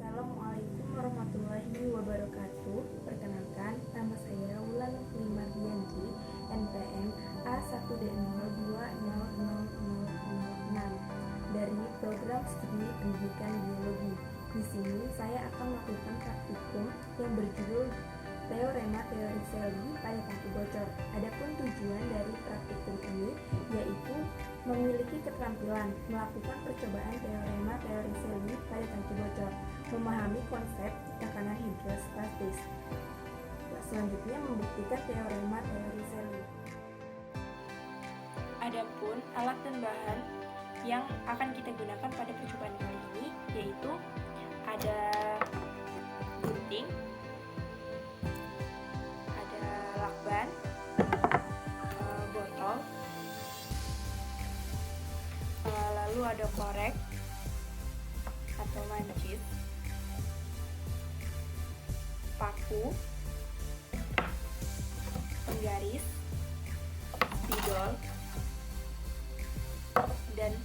Assalamualaikum warahmatullahi wabarakatuh. Perkenalkan, nama saya Wulan Mardianti, NPM A1D020006 dari Program Studi Pendidikan Biologi. Di sini saya akan melakukan praktikum yang berjudul Teorema Teori Shelby pada tangki bocor. Adapun tujuan dari praktikum ini yaitu memiliki keterampilan melakukan percobaan teorema teori Shelby pada tangki bocor, memahami konsep tekanan hidrostatis. Selanjutnya membuktikan teorema teori Shelby. Adapun alat dan bahan yang akan kita gunakan pada percobaan kali ini yaitu ada gunting, ada lakban, botol, lalu ada korek atau mancis, paku, penggaris, spidol, dan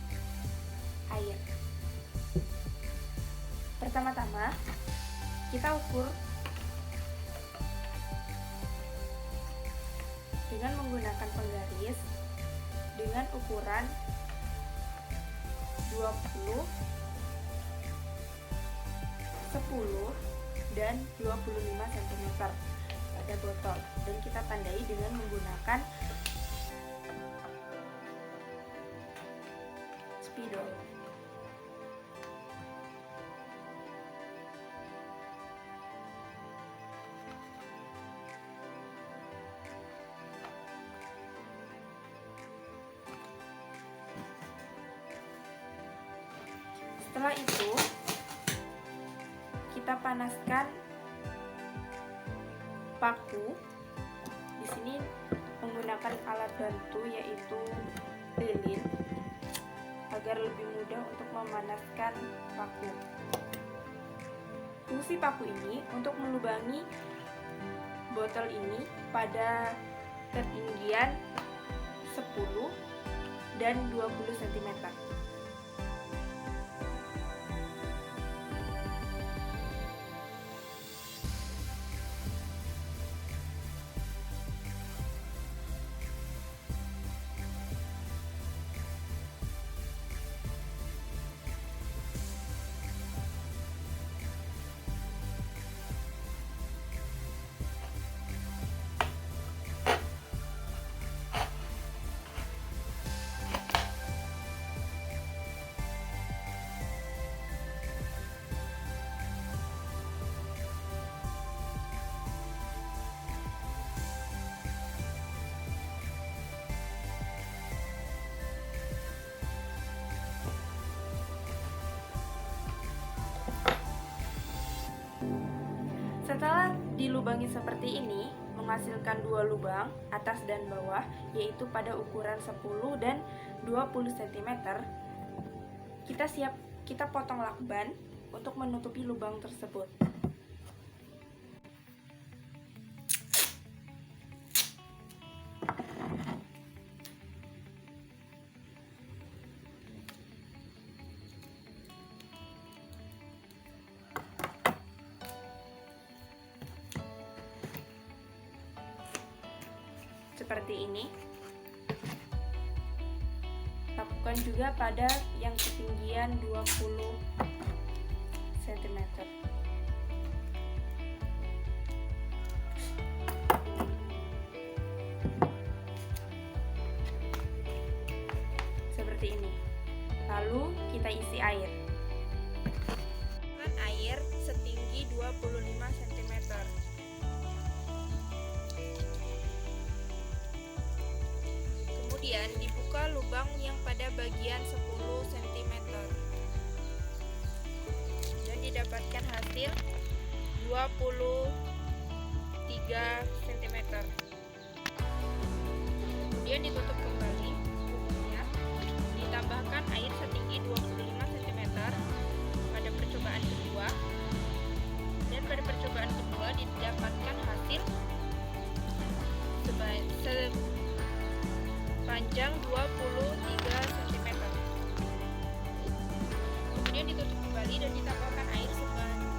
air. Pertama-tama kita ukur dengan menggunakan penggaris dengan ukuran 20, 10, dan 25 cm pada botol, dan kita tandai dengan menggunakan spidol. Setelah itu kita panaskan paku. Di sini menggunakan alat bantu yaitu lilin agar lebih mudah untuk memanaskan paku. Fungsi paku ini untuk melubangi botol ini pada ketinggian 10 dan 20 cm. Setelah dilubangi seperti ini, menghasilkan dua lubang atas dan bawah, yaitu pada ukuran 10 dan 20 cm. Kita potong lakban untuk menutupi lubang tersebut. Seperti ini. Lakukan juga pada yang ketinggian 20 cm. Seperti ini. Lalu kita isi air. Air setinggi 25 cm. Kemudian dibuka lubang yang pada bagian 10 cm dan didapatkan hasil 23 cm. Kemudian ditutup kembali bukunya, ditambahkan air setinggi 25 cm pada percobaan kedua, dan pada percobaan kedua didapatkan hasil panjang 23 cm. Kemudian ditutup kembali dan ditambahkan air sebanyak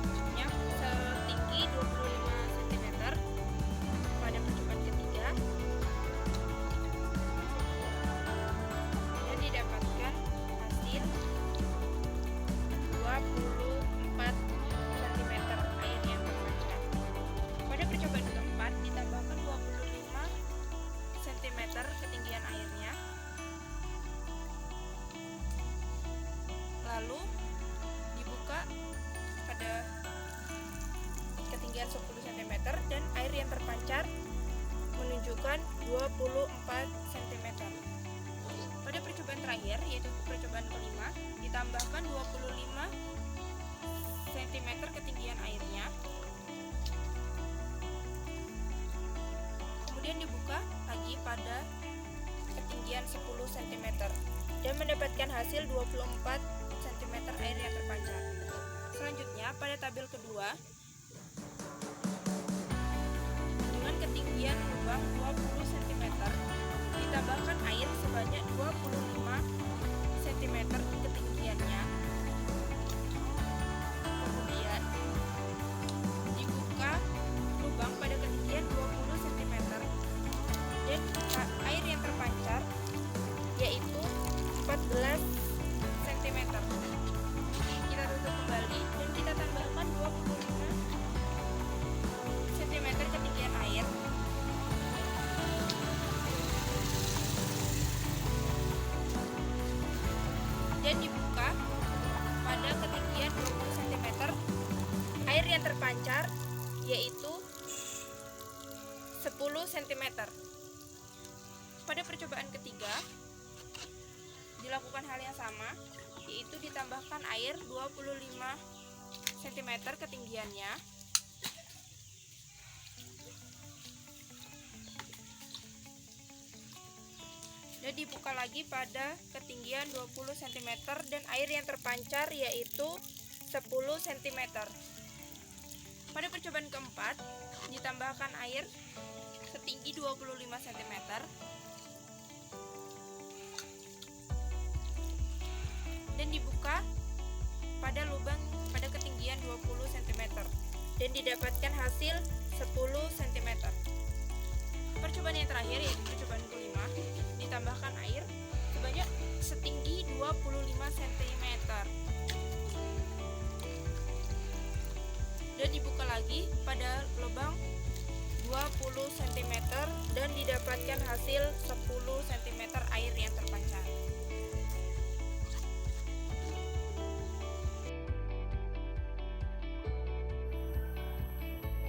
ketinggian 10 cm dan air yang terpancar menunjukkan 24 cm. Pada percobaan terakhir, yaitu percobaan kelima, ditambahkan 25 cm ketinggian airnya. Kemudian dibuka lagi pada ketinggian 10 cm dan mendapatkan hasil 24 cm air yang terpancar. Selanjutnya, pada tabel kedua, dengan ketinggian lubang 20 cm, ditambahkan air sebanyak 25 cm ketinggiannya. Kemudian dibuka lubang pada ketinggian 20 cm dan air yang terpancar yaitu 14 cm. Kita tutup kembali dan kita tambahkan 25 cm ketinggian air. Dan dibuka pada ketinggian 20 cm. Air yang terpancar yaitu 10 cm. Pada percobaan ketiga dilakukan hal yang sama, yaitu ditambahkan air 25 cm ketinggiannya. Dan dibuka lagi pada ketinggian 20 cm dan air yang terpancar yaitu 10 cm. Pada percobaan keempat ditambahkan air setinggi 25 cm dan dibuka pada lubang pada ketinggian 20 cm dan didapatkan hasil 10 cm. Percobaan yang terakhir, yaitu percobaan kelima, ditambahkan air sebanyak setinggi 25 cm dan dibuka lagi pada lubang 20 cm dan didapatkan hasil 10 cm air yang terpancar.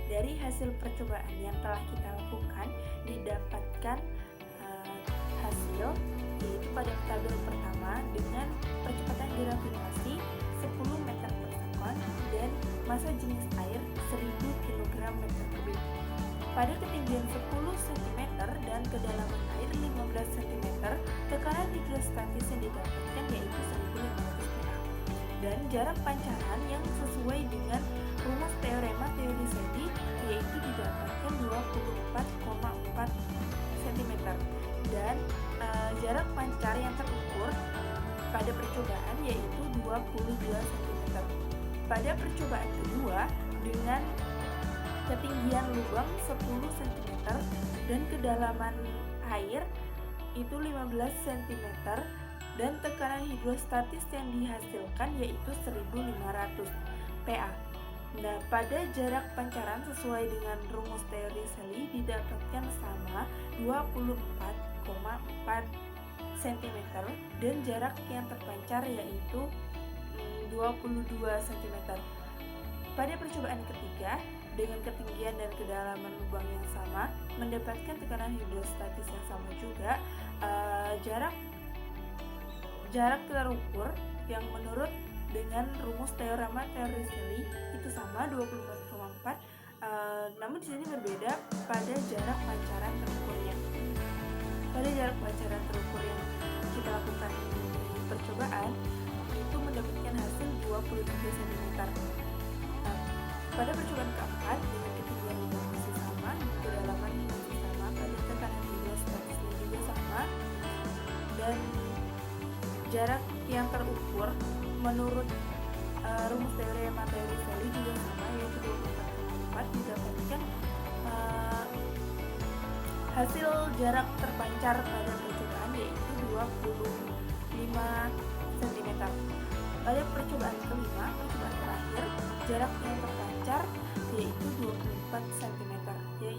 Dari hasil percobaan yang telah kita lakukan, didapatkan hasil yaitu pada tabel pertama dengan percepatan gravitasi 10 meter per sekon dan massa jenis air 1000 kg meter kubik. Pada ketinggian 10 cm dan kedalaman air 15 cm, tekanan hidrostatis yang didapatkan yaitu 1500 PA. Dan jarak pancaran yang sesuai dengan rumus teorema Teoriceli yaitu didapatkan 24,4 cm. Dan jarak pancar yang terukur pada percobaan yaitu 22 cm. Pada percobaan kedua dengan ketinggian lubang 10 cm dan kedalaman air itu 15 cm dan tekanan hidrostatis yang dihasilkan yaitu 1500 PA. Nah, pada jarak pancaran sesuai dengan rumus Teoriceli didapatkan sama 24,4 cm dan jarak yang terpancar yaitu 22 cm. Pada percobaan ketiga dengan ketinggian dan kedalaman lubang yang sama mendapatkan tekanan hidrostatis yang sama juga. Jarak terukur yang menurut dengan rumus teorema Teoriceli itu sama 24,4, namun di sini berbeda pada jarak pancaran terukurnya. Pada jarak pancaran terukur yang kita lakukan di percobaan itu mendapatkan hasil 23 cm. Pada percobaan keempat dengan ketinggian lubang masih sama, kedalaman masih sama, pada tekanan hidrostatisnya juga sama, dan jarak yang terukur menurut rumus teorema Teoriceli juga sama yaitu 24,4 didapatkan hasil jarak terpancar pada percobaan yaitu 25 cm. Pada percobaan kelima, percobaan terakhir, jarak yang terpancar yaitu 24 cm. Ya,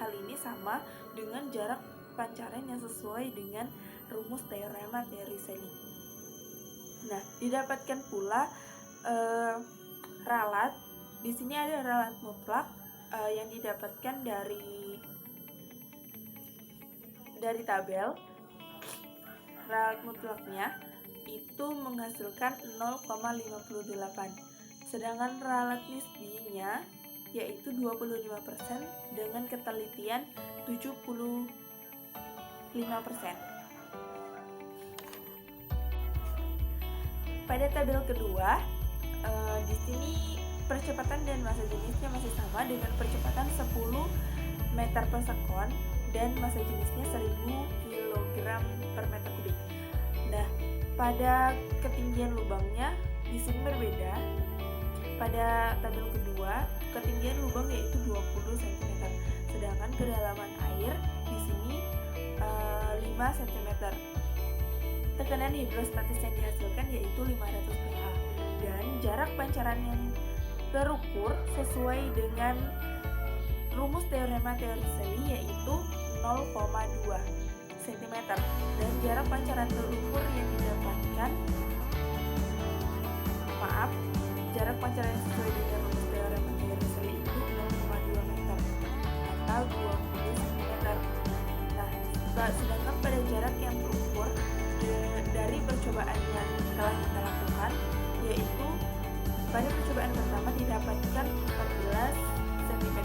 hal ini sama dengan jarak pancaran yang sesuai dengan rumus teorema Teoriceli. Nah, didapatkan pula ralat. Di sini ada ralat mutlak yang didapatkan dari tabel ralat mutlaknya itu menghasilkan 0,58, sedangkan ralat nisbinya yaitu 25% dengan ketelitian 75%. Pada tabel kedua, di sini percepatan dan massa jenisnya masih sama dengan percepatan 10 meter per sekon dan massa jenisnya 1000 kg per meter kubik. Nah, pada ketinggian lubangnya di sini berbeda. Pada tabel kedua, ketinggian lubang yaitu 20 cm, sedangkan kedalaman air di sini 5 cm. Tekanan hidrostatis yang dihasilkan yaitu 500 pH dan jarak pancaran yang terukur sesuai dengan rumus teorema Teoriceli yaitu 0,2 cm dan jarak pancaran terukur yang didapatkan jarak pancaran yang sesuai dengan rumus teorema Teoriceli itu 0,2 meter atau 20 cm. Nah, sedangkan pada jarak yang terukur dari percobaan yang telah kita lakukan, yaitu pada percobaan pertama didapatkan 14 cm,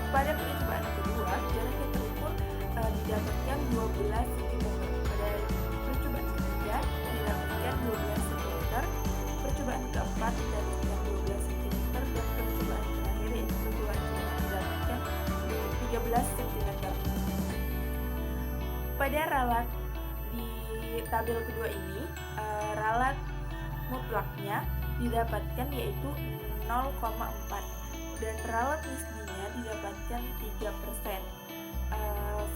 pada percobaan kedua jarak yang terukur didapatkan 12 cm, pada percobaan ketiga didapatkan 12 cm, percobaan keempat didapatkan 12 cm, dan percobaan terakhir yaitu percobaan kelima didapatkan 13 cm. Pada ralat di tabel kedua ini, ralat mutlaknya didapatkan yaitu 0,4 dan ralat nisbinya didapatkan 3%,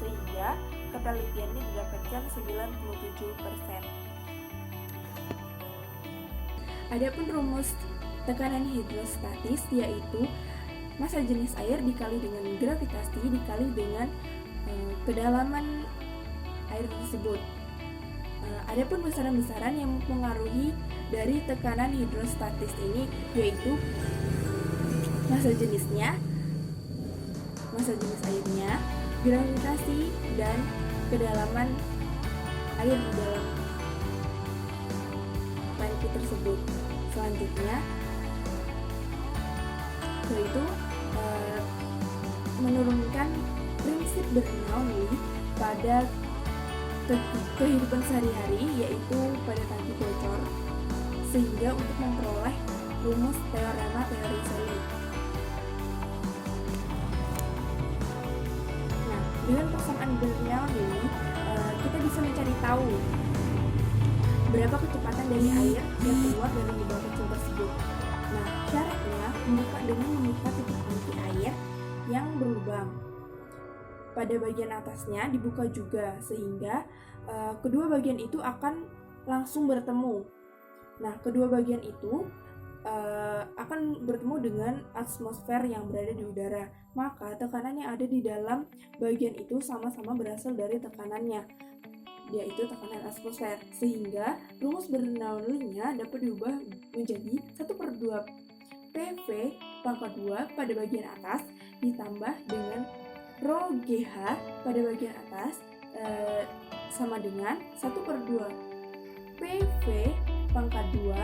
sehingga ketelitiannya didapatkan 97%. Adapun rumus tekanan hidrostatis yaitu massa jenis air dikali dengan gravitasi dikali dengan kedalaman air tersebut. Adapun besaran-besaran yang mempengaruhi dari tekanan hidrostatis ini yaitu massa jenis airnya, gravitasi, dan kedalaman air di dalam tangki tersebut. Selanjutnya yaitu menurunkan prinsip Bernoulli pada kehidupan sehari-hari yaitu pada tangki bocor, sehingga untuk memperoleh rumus teorema Teoriceli. Nah, dengan persamaan Bernoulli kita bisa mencari tahu berapa kecepatan dari air yang keluar dari lubang kecil tersebut. Nah, syaratnya membuka titik tangki air yang berlubang. Pada bagian atasnya dibuka juga sehingga kedua bagian itu akan langsung bertemu. Nah, kedua bagian itu akan bertemu dengan atmosfer yang berada di udara. Maka tekanan yang ada di dalam bagian itu sama-sama berasal dari tekanannya, yaitu tekanan atmosfer, sehingga rumus Bernoulli-nya dapat diubah menjadi 1/2 PV pangkat 2 pada bagian atas ditambah dengan Rho GH pada bagian atas sama dengan 1/2 PV pangkat 2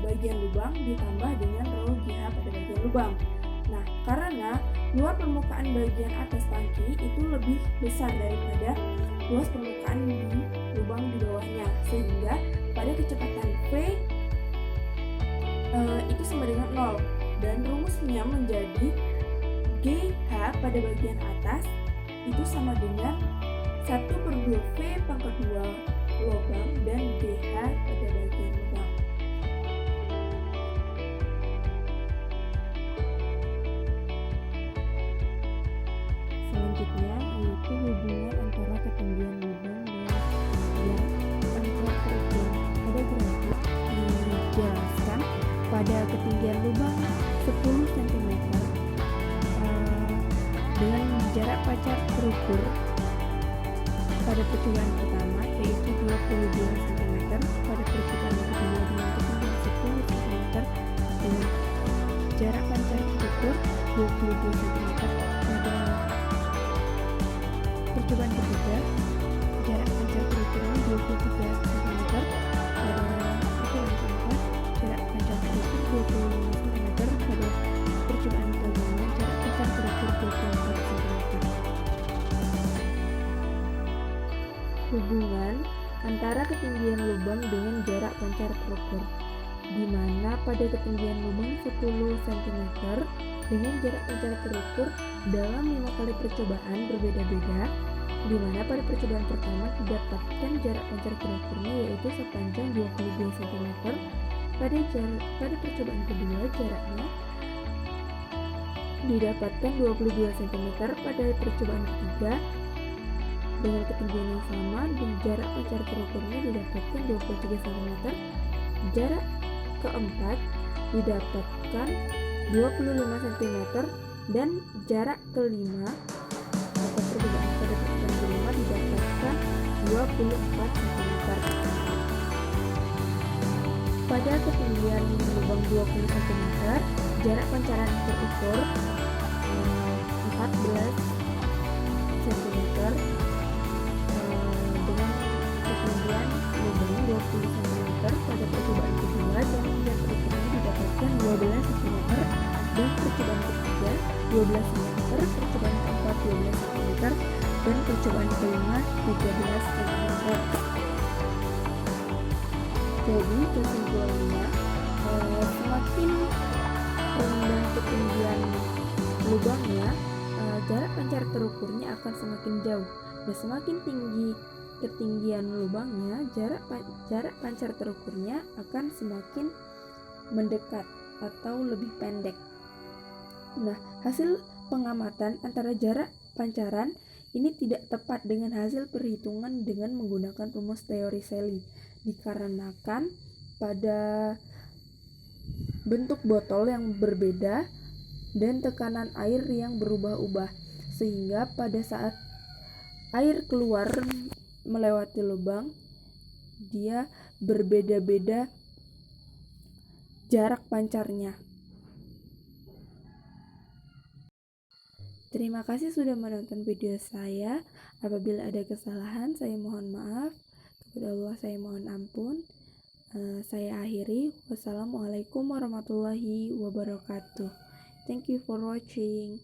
bagian lubang ditambah dengan Rho GH pada bagian lubang. Nah, karena luar permukaan bagian atas tangki itu lebih besar daripada luas permukaan di lubang di bawahnya, sehingga pada kecepatan V itu sama dengan 0 dan rumusnya menjadi GH pada bagian atas itu sama dengan 1/2 V pangkat 2 lubang dan GH pada bagian lubang. Selanjutnya yaitu hubungan antara ketinggian lubang dan panjang terukur. Pada grafik dijelaskan pada ketinggian lubang 10 cm dengan jarak pancar terukur pada percobaan pertama yaitu 22 cm, pada percobaan kedua dengan ketinggian 10 cm dengan jarak pancar terukur 22 cm pada percobaan ketiga. Jarak pancar terukurnya 23 cm pada percobaan keempat. Jarak pancar terukur 25 cm pada percobaan kelima. Jarak pancar terukur 24 cm. Hubungan antara ketinggian lubang dengan jarak pancar terukur, di mana pada ketinggian lubang 10 cm dengan jarak pancar terukur dalam 5 kali percobaan berbeda-beda, di mana pada percobaan pertama didapatkan jarak pancar terukurnya yaitu sepanjang 22 cm. Pada percobaan kedua jaraknya didapatkan 22 cm. Pada percobaan ketiga dengan ketinggian yang sama dan jarak pancar terukurnya didapatkan 23 cm. Jarak keempat didapatkan 25 cm dan jarak kelima pada percobaan kelima didapatkan 24 cm. Pada ketinggian lubang 20 cm, jarak pancaran terukur 14 cm dengan ketinggian lubang 20 cm. Pada percobaan kedua jarak pancar terukurnya didapatkan 12 cm dan percobaan ketiga 12 cm, percobaan keempat 12 cm dan percobaan kelima 13 cm. Jadi kesimpulannya, semakin rendah ketinggian lubangnya, jarak pancar terukurnya akan semakin jauh, dan semakin tinggi ketinggian lubangnya, jarak pancar terukurnya akan semakin mendekat atau lebih pendek. Nah, hasil pengamatan antara jarak pancaran ini tidak tepat dengan hasil perhitungan dengan menggunakan rumus teori Selly, dikarenakan pada bentuk botol yang berbeda dan tekanan air yang berubah-ubah, sehingga pada saat air keluar melewati lubang, dia berbeda-beda jarak pancarnya. Terima kasih sudah menonton video saya. Apabila ada kesalahan, saya mohon maaf. Kepada Allah saya mohon ampun. Saya akhiri. Wassalamualaikum warahmatullahi wabarakatuh. Thank you for watching.